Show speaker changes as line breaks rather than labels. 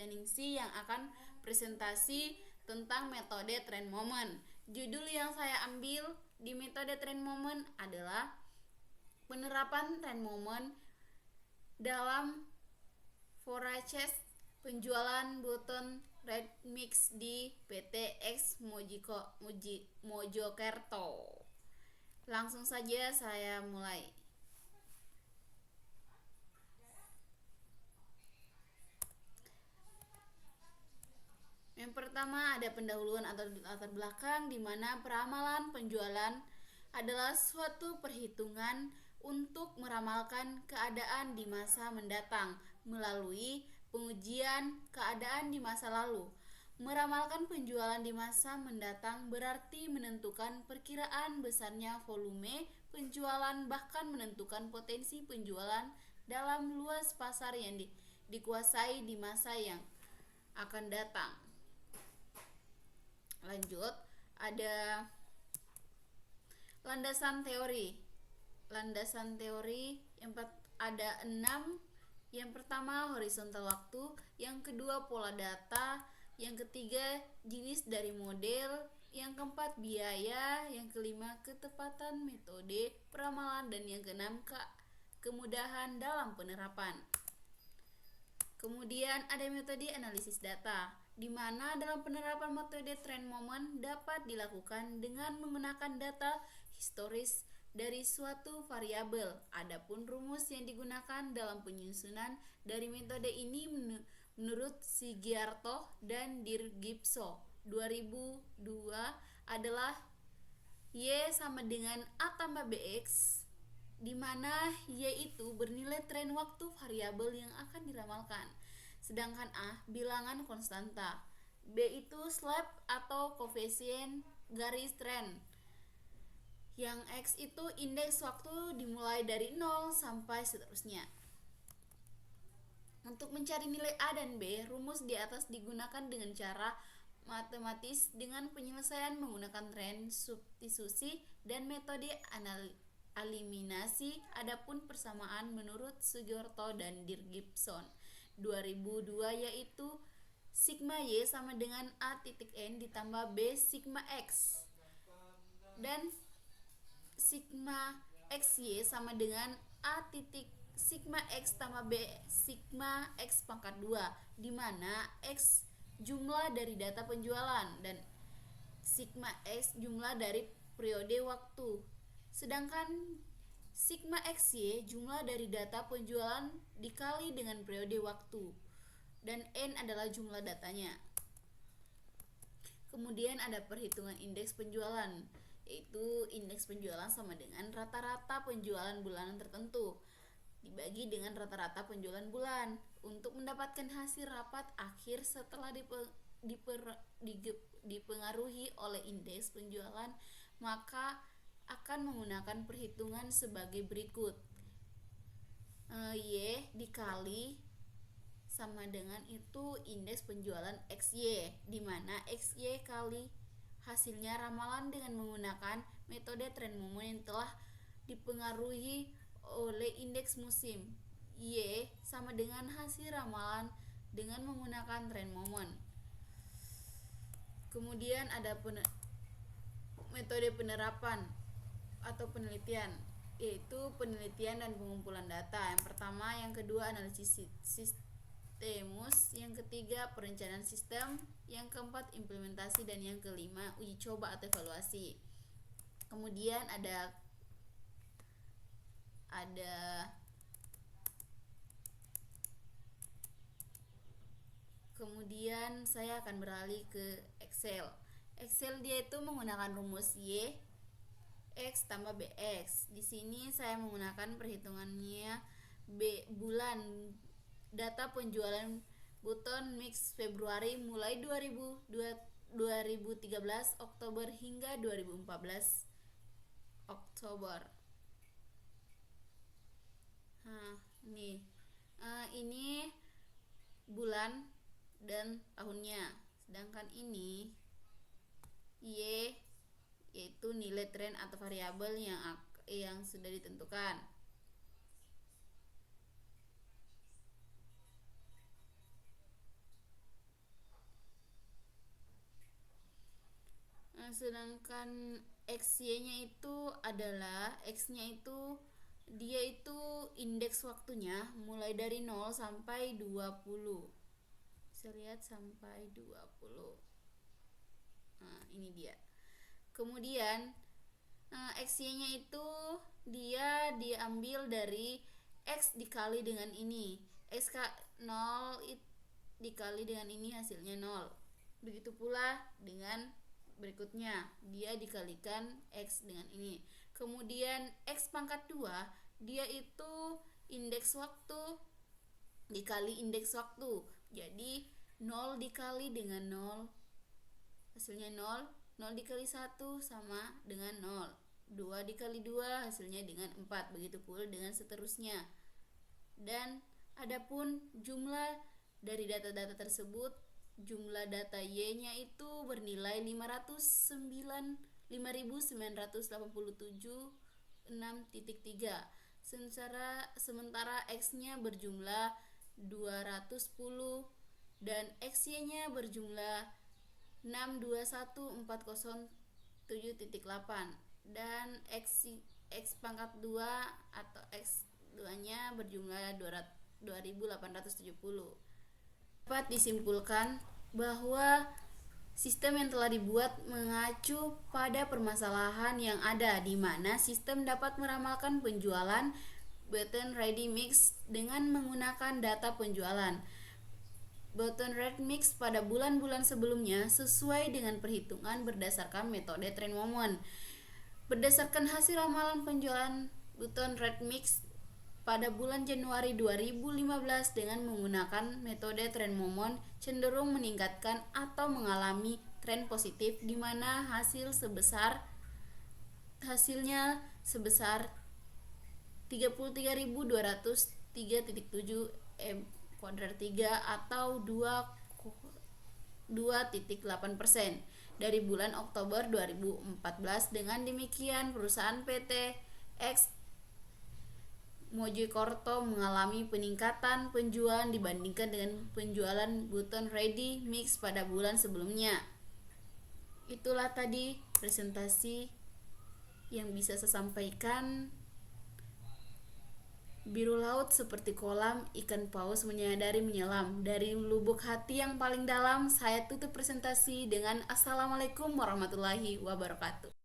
Ningsi yang akan presentasi tentang metode trend moment. Judul yang saya ambil di metode trend moment adalah penerapan trend moment dalam forecast penjualan button Red Mix di PT X Mojokerto. Langsung saja saya mulai. Yang pertama ada pendahuluan atau latar belakang, di mana peramalan penjualan adalah suatu perhitungan untuk meramalkan keadaan di masa mendatang melalui pengujian keadaan di masa lalu. Meramalkan penjualan di masa mendatang berarti menentukan perkiraan besarnya volume penjualan, bahkan menentukan potensi penjualan dalam luas pasar yang dikuasai di masa yang akan datang. Lanjut, ada landasan teori. Landasan teori ada 6. Yang pertama horizontal waktu, yang kedua pola data, yang ketiga jenis dari model, yang keempat biaya, yang kelima ketepatan metode peramalan, dan yang keenam kemudahan dalam penerapan. Kemudian ada metode analisis data, di mana dalam penerapan metode trend moment dapat dilakukan dengan menggunakan data historis dari suatu variabel. Adapun rumus yang digunakan dalam penyusunan dari metode ini menurut Sigiarto dan Dirgipso 2002 adalah Y sama dengan A tambah BX, di mana Y itu bernilai tren waktu variabel yang akan diramalkan, sedangkan A bilangan konstanta, B itu slope atau koefisien garis tren, yang X itu indeks waktu dimulai dari 0 sampai seterusnya. Untuk mencari nilai A dan B, rumus di atas digunakan dengan cara matematis dengan penyelesaian menggunakan tren substitusi dan metode eliminasi. Adapun persamaan menurut Sugiarto dan Dirgipson 2002 yaitu sigma Y sama dengan A titik N ditambah B sigma X, dan sigma XY sama dengan A titik sigma X tambah B sigma X pangkat 2, di mana X jumlah dari data penjualan dan sigma X jumlah dari periode waktu, sedangkan sigma XY jumlah dari data penjualan dikali dengan periode waktu, dan N adalah jumlah datanya. Kemudian ada perhitungan indeks penjualan, yaitu indeks penjualan sama dengan rata-rata penjualan bulanan tertentu dibagi dengan rata-rata penjualan bulan. Untuk mendapatkan hasil rapat akhir setelah dipengaruhi oleh indeks penjualan, maka akan menggunakan perhitungan sebagai berikut. Y dikali sama dengan itu indeks penjualan XY, di mana XY kali hasilnya ramalan dengan menggunakan metode trend moment yang telah dipengaruhi oleh indeks musim. Y sama dengan hasil ramalan dengan menggunakan trend moment. Kemudian ada metode penerapan atau penelitian, yaitu penelitian dan pengumpulan data. Yang pertama, yang kedua analisis sistemus, yang ketiga perencanaan sistem, yang keempat implementasi, dan yang kelima uji coba atau evaluasi. Kemudian kemudian saya akan beralih ke Excel. Excel dia itu menggunakan rumus Y X tambah BX. Di sini saya menggunakan perhitungannya bulan data penjualan button mix Februari mulai 2013 Oktober hingga 2014 Oktober. Ini bulan dan tahunnya, sedangkan ini Y yaitu nilai tren atau variabel yang sudah ditentukan. Sedangkan XY-nya itu adalah X-nya itu dia itu indeks waktunya mulai dari 0 sampai 20. Bisa lihat sampai 20. Nah, ini dia. Kemudian XY-nya itu dia diambil dari X dikali dengan ini. X 0 dikali dengan ini hasilnya 0. Begitu pula dengan berikutnya, dia dikalikan X dengan ini. Kemudian X pangkat 2, dia itu indeks waktu dikali indeks waktu. Jadi 0 dikali dengan 0 hasilnya 0. 0 dikali 1 sama dengan 0. 2 dikali 2 hasilnya dengan 4. Begitu pula dengan seterusnya. Dan adapun jumlah dari data-data tersebut, jumlah data Y-nya itu bernilai 50987,6.3. Sementara X-nya berjumlah 210 dan XY-nya berjumlah 621.407.8 dan X pangkat 2 atau X2-nya berjumlah 2870. Dapat disimpulkan bahwa sistem yang telah dibuat mengacu pada permasalahan yang ada, di mana sistem dapat meramalkan penjualan button ready mix dengan menggunakan data penjualan button ready mix pada bulan-bulan sebelumnya sesuai dengan perhitungan berdasarkan metode trend moment. Berdasarkan hasil ramalan penjualan button ready mix pada bulan Januari 2015 dengan menggunakan metode trend moment cenderung meningkatkan atau mengalami tren positif, di mana hasilnya sebesar 33.203.7 M²3 atau 2,8% dari bulan Oktober 2014. Dengan demikian, perusahaan PT X Mojokerto mengalami peningkatan penjualan dibandingkan dengan penjualan button ready mix pada bulan sebelumnya. Itulah tadi presentasi yang bisa saya sampaikan. Biru laut seperti kolam, ikan paus menyadari menyelam. Dari lubuk hati yang paling dalam, saya tutup presentasi dengan Assalamualaikum warahmatullahi wabarakatuh.